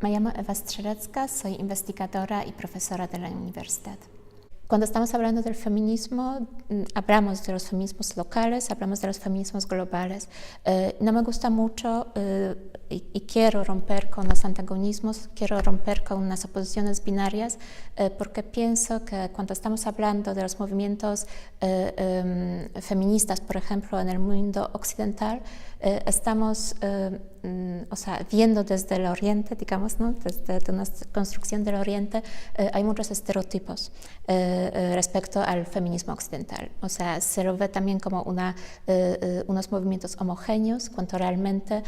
Me llamo Eva Strzelecka, soy investigadora y profesora de la universidad. Cuando estamos hablando del feminismo, hablamos de los feminismos locales, hablamos de los feminismos globales. No me gusta mucho y quiero romper con los antagonismos, quiero romper con las oposiciones binarias, porque pienso que cuando estamos hablando de los movimientos feministas, por ejemplo, en el mundo occidental, estamos viendo desde el Oriente, digamos, ¿no? Desde una construcción del Oriente, hay muchos estereotipos respecto al feminismo occidental. O sea, se lo ve también como unos movimientos homogéneos, cuando realmente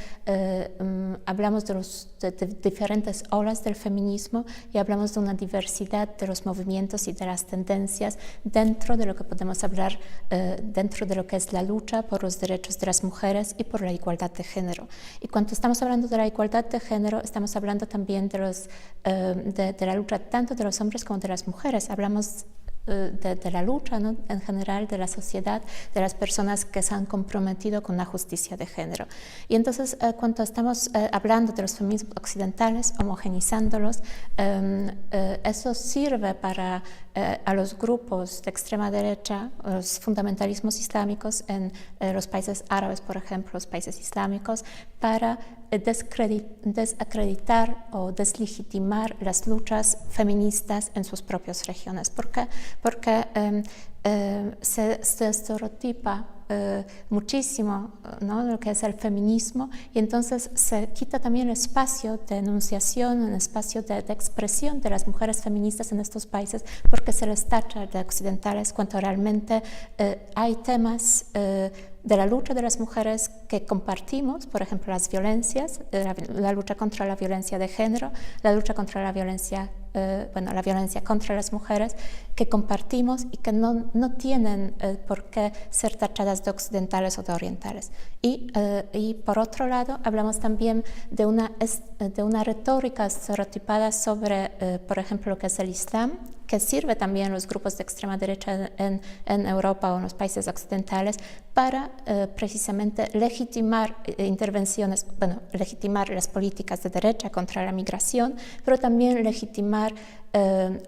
hablamos de diferentes olas del feminismo y hablamos de una diversidad de los movimientos y de las tendencias dentro de lo que podemos hablar, dentro de lo que es la lucha por los derechos de las mujeres y por la igualdad de género. Y cuando estamos hablando de la igualdad de género, estamos hablando también de la lucha tanto de los hombres como de las mujeres. Hablamos de la lucha, ¿no? En general de la sociedad, de las personas que se han comprometido con la justicia de género. Y entonces cuando estamos hablando de los feminismos occidentales, homogenizándolos, eso sirve para a los grupos de extrema derecha, los fundamentalismos islámicos en los países árabes, por ejemplo, los países islámicos, para desacreditar o deslegitimar las luchas feministas en sus propias regiones. ¿Por qué? Porque se estereotipa muchísimo, ¿no? Lo que es el feminismo, y entonces se quita también el espacio de enunciación, el espacio de expresión de las mujeres feministas en estos países, porque se les tacha de occidentales cuando realmente hay temas de la lucha de las mujeres que compartimos, por ejemplo, las violencias, la lucha contra la violencia de género, la lucha contra la violencia, la violencia contra las mujeres, que compartimos y que no tienen por qué ser tachadas de occidentales o de orientales. Y por otro lado, hablamos también de una retórica estereotipada sobre, por ejemplo, lo que es el Islam, que sirve también a los grupos de extrema derecha en Europa o en los países occidentales para precisamente legitimar legitimar las políticas de derecha contra la migración, pero también legitimar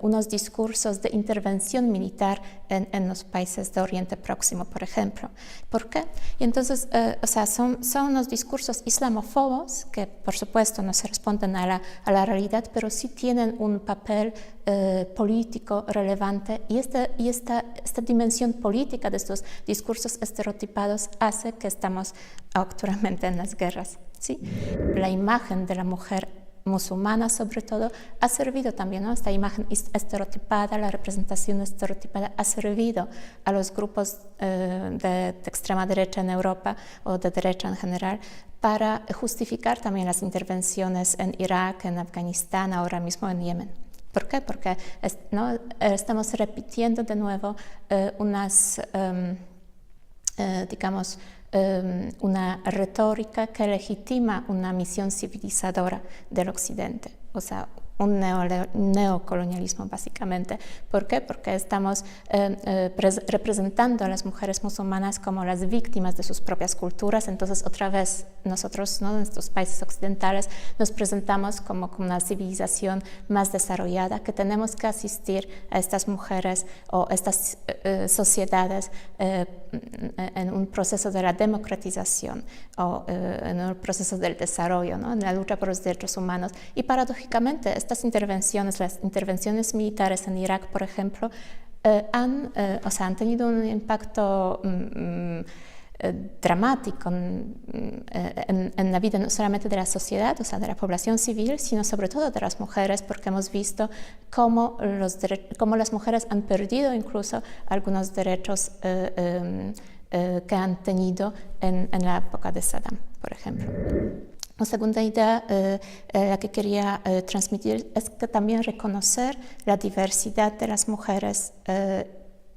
unos discursos de intervención militar en los países de Oriente Próximo, por ejemplo. ¿Por qué? Y entonces, son unos discursos islamófobos que, por supuesto, no se responden a la realidad, pero sí tienen un papel político relevante, y esta dimensión política de estos discursos estereotipados hace que estamos actualmente en las guerras, ¿sí? La imagen de la mujer musulmana, sobre todo, ha servido también, ¿no? Esta imagen estereotipada, la representación estereotipada, ha servido a los grupos de extrema derecha en Europa o de derecha en general para justificar también las intervenciones en Irak, en Afganistán, ahora mismo en Yemen. ¿Por qué? Porque estamos repitiendo de nuevo una retórica que legitima una misión civilizadora del Occidente, o sea, un neocolonialismo básicamente. ¿Por qué? Porque estamos representando a las mujeres musulmanas como las víctimas de sus propias culturas. Entonces, otra vez, nosotros, ¿no? En estos países occidentales nos presentamos como una civilización más desarrollada, que tenemos que asistir a estas mujeres o estas sociedades en un proceso de la democratización o en un proceso del desarrollo, ¿no? En la lucha por los derechos humanos. Y paradójicamente, estas intervenciones, las intervenciones militares en Irak, por ejemplo, han tenido un impacto dramático en la vida no solamente de la sociedad, o sea, de la población civil, sino sobre todo de las mujeres, porque hemos visto cómo las mujeres han perdido incluso algunos derechos que han tenido en la época de Saddam, por ejemplo. La segunda idea la que quería transmitir es que también reconocer la diversidad de las mujeres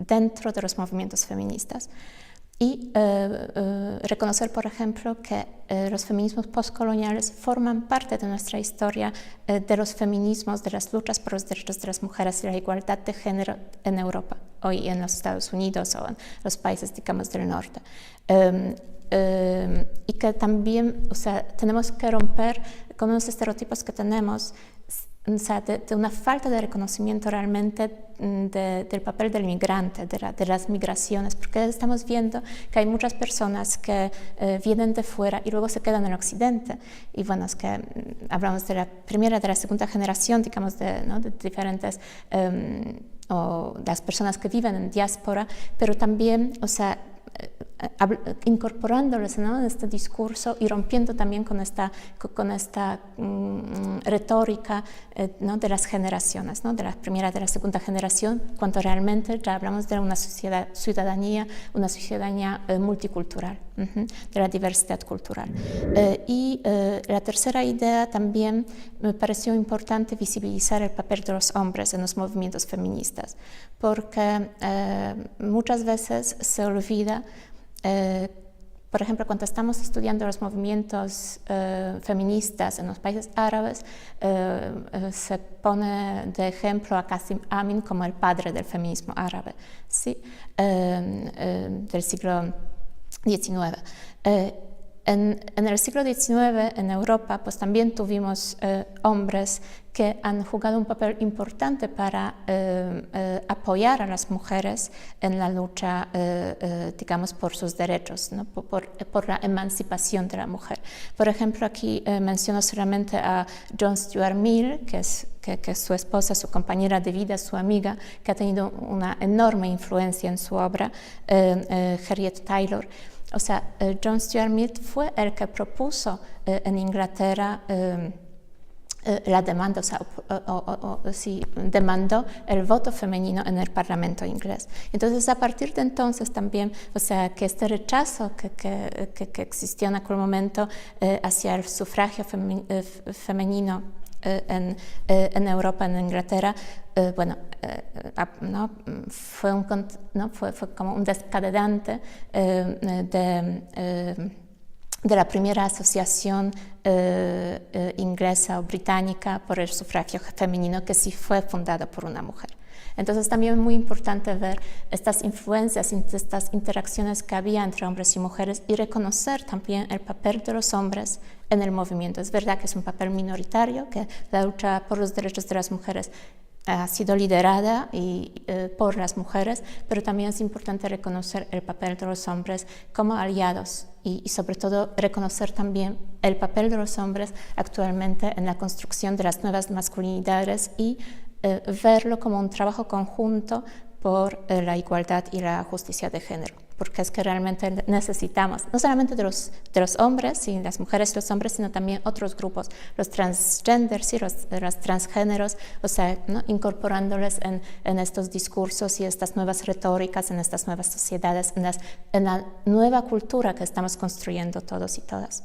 dentro de los movimientos feministas y reconocer, por ejemplo, que los feminismos postcoloniales forman parte de nuestra historia de los feminismos, de las luchas por los derechos de las mujeres y la igualdad de género en Europa, hoy en los Estados Unidos o en los países, digamos, del norte. y que también, o sea, tenemos que romper con unos estereotipos que tenemos, o sea, de una falta de reconocimiento realmente del papel del migrante, de las migraciones, porque estamos viendo que hay muchas personas que vienen de fuera y luego se quedan en Occidente. Y bueno, es que hablamos de la primera, de la segunda generación, digamos, ¿no? de diferentes, o las personas que viven en diáspora, pero también, o sea, incorporándoles, ¿no? en este discurso y rompiendo también con esta retórica ¿no? de las generaciones, ¿no? de la primera, de la segunda generación, cuando realmente ya hablamos de una ciudadanía multicultural, de la diversidad cultural. Y la tercera idea también me pareció importante visibilizar el papel de los hombres en los movimientos feministas, porque muchas veces se olvida. Por ejemplo, cuando estamos estudiando los movimientos feministas en los países árabes, se pone de ejemplo a Qasim Amin como el padre del feminismo árabe, ¿sí? Del siglo XIX. En el siglo XIX, en Europa, pues también tuvimos hombres que han jugado un papel importante para apoyar a las mujeres en la lucha, digamos, por sus derechos, ¿no? por la emancipación de la mujer. Por ejemplo, aquí menciono solamente a John Stuart Mill, que es su esposa, su compañera de vida, su amiga, que ha tenido una enorme influencia en su obra, Harriet Taylor. O sea, John Stuart Mill fue el que propuso en Inglaterra la demanda, o sea, sí, demandó el voto femenino en el Parlamento inglés. Entonces, a partir de entonces también, o sea, que este rechazo que existió en aquel momento hacia el sufragio femenino en Europa, en Inglaterra, bueno, ¿no? fue como un desencadenante de la primera asociación inglesa o británica por el sufragio femenino, que sí fue fundada por una mujer. Entonces también es muy importante ver estas influencias, estas interacciones que había entre hombres y mujeres y reconocer también el papel de los hombres en el movimiento. Es verdad que es un papel minoritario, que la lucha por los derechos de las mujeres ha sido liderada por las mujeres, pero también es importante reconocer el papel de los hombres como aliados y sobre todo reconocer también el papel de los hombres actualmente en la construcción de las nuevas masculinidades y verlo como un trabajo conjunto por la igualdad y la justicia de género, porque es que realmente necesitamos, no solamente de los hombres y las mujeres y los hombres, sino también otros grupos, los transgenders y los transgéneros, o sea, ¿no? incorporándoles en estos discursos y estas nuevas retóricas, en estas nuevas sociedades, en la nueva cultura que estamos construyendo todos y todas.